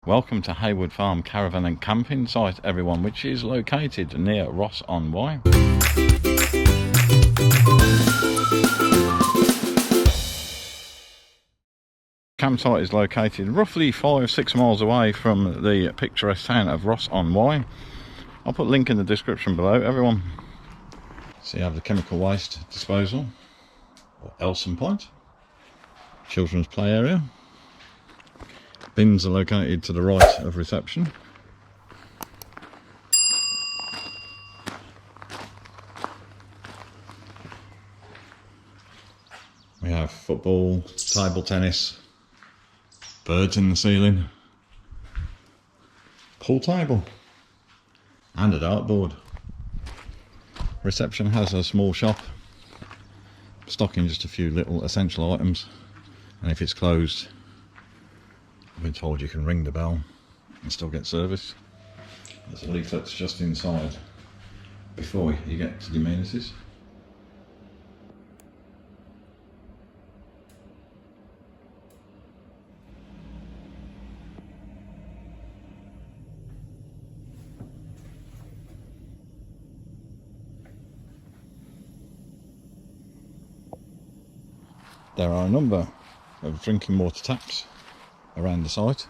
Welcome to Haywood Farm Caravan and Camping site, everyone, which is located near Ross-on-Wye. Campsite is located roughly 5-6 miles away from the picturesque town of Ross-on-Wye. I'll put a link in the description below, everyone. So you have the chemical waste disposal, or Elson Point, children's play area. Bins are located to the right of reception. We have football, table tennis, birds in the ceiling, pool table and a dartboard. Reception has a small shop stocking just a few little essential items, and if it's closed, I've been told you can ring the bell and still get service. There's leaflets just inside before you get to the amenities. There are a number of drinking water taps around the site,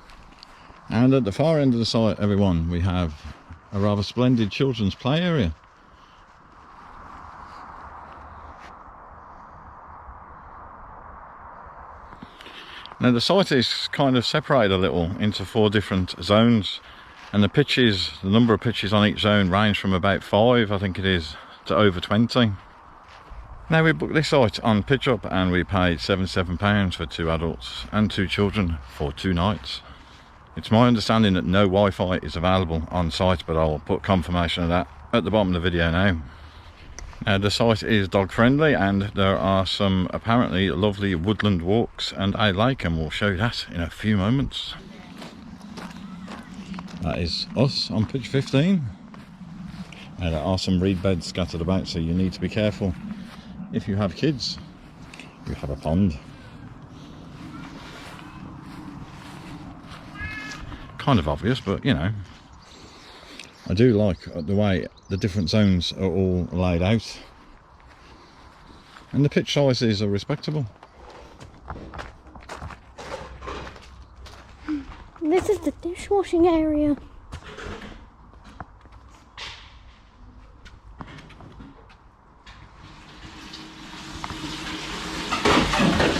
and at the far end of the site, everyone, we have a rather splendid children's play area. Now the site is kind of separated a little into 4 different zones, and the pitches, the number of pitches on each zone range from about 5, I think it is, to over 20. Now we booked this site on Pitch Up and we paid £77 for 2 adults and 2 children for 2 nights. It's my understanding that no Wi-Fi is available on site, but I'll put confirmation of that at the bottom of the video now. The site is dog friendly and there are some apparently lovely woodland walks and a lake, and we'll show you that in a few moments. That is us on pitch 15. Now there are some reed beds scattered about, so you need to be careful. If you have kids, you have a pond. Kind of obvious, but you know, I do like the way the different zones are all laid out, and the pitch sizes are respectable. This is the dishwashing area.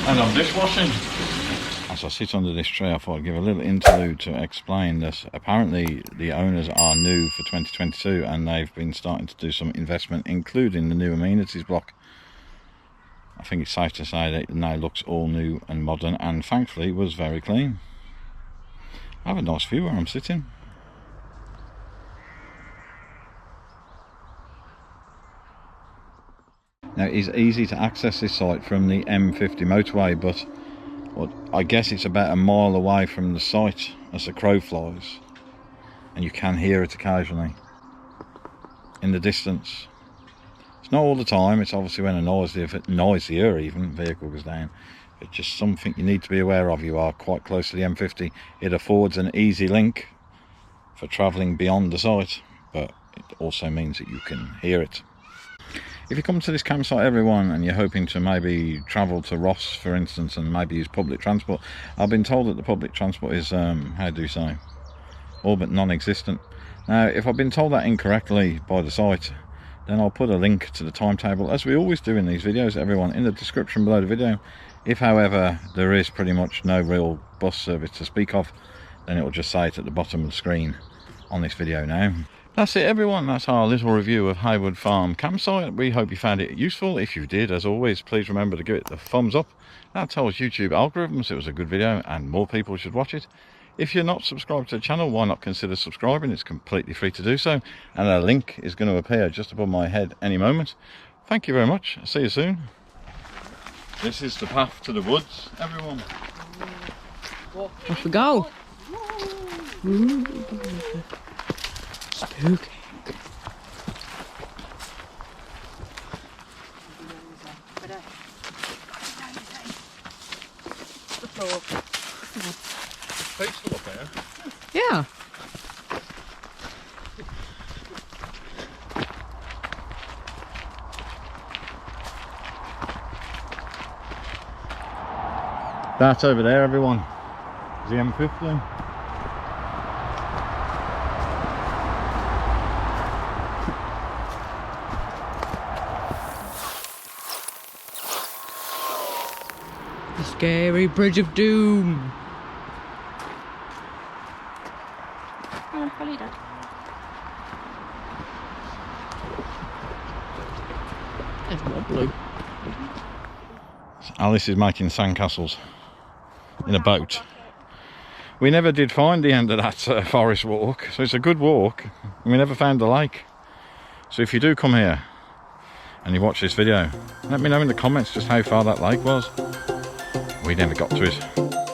And I'm dishwashing. As I sit under this tree, I thought I'd give a little interlude to explain that apparently the owners are new for 2022 and they've been starting to do some investment, including the new amenities block. I think it's safe to say that it now looks all new and modern, and thankfully was very clean. I have a nice view where I'm sitting. Now it is easy to access this site from the M50 motorway, but I guess it's about a mile away from the site as the crow flies, and you can hear it occasionally in the distance. It's not all the time, it's obviously when a noisier even vehicle goes down. It's just something you need to be aware of. You are quite close to the M50. It affords an easy link for travelling beyond the site, but it also means that you can hear it. If you come to this campsite, everyone, and you're hoping to maybe travel to Ross, for instance, and maybe use public transport, I've been told that the public transport is, how do you say, all but non-existent. Now, if I've been told that incorrectly by the site, then I'll put a link to the timetable, as we always do in these videos, everyone, in the description below the video. If, however, there is pretty much no real bus service to speak of, then it will just say it at the bottom of the screen on this video now. That's it, everyone. That's our little review of Haywood Farm campsite. We hope you found it useful. If you did, as always, please remember to give it the thumbs up. That tells YouTube algorithms it was a good video and more people should watch it. If you're not subscribed to the channel, why not consider subscribing? It's completely free to do so, and a link is going to appear just above my head any moment. Thank you very much. See you soon. This is the path to the woods, everyone. Off we go. Spooky. Peaceful up here. Yeah. That over there, everyone, is the M50. The scary bridge of doom. I'm gonna follow you, Dad. There's more blue. Alice is making sandcastles in a boat. We never did find the end of that forest walk, so it's a good walk. We never found the lake. So if you do come here and you watch this video, let me know in the comments just how far that lake was. We never got to it.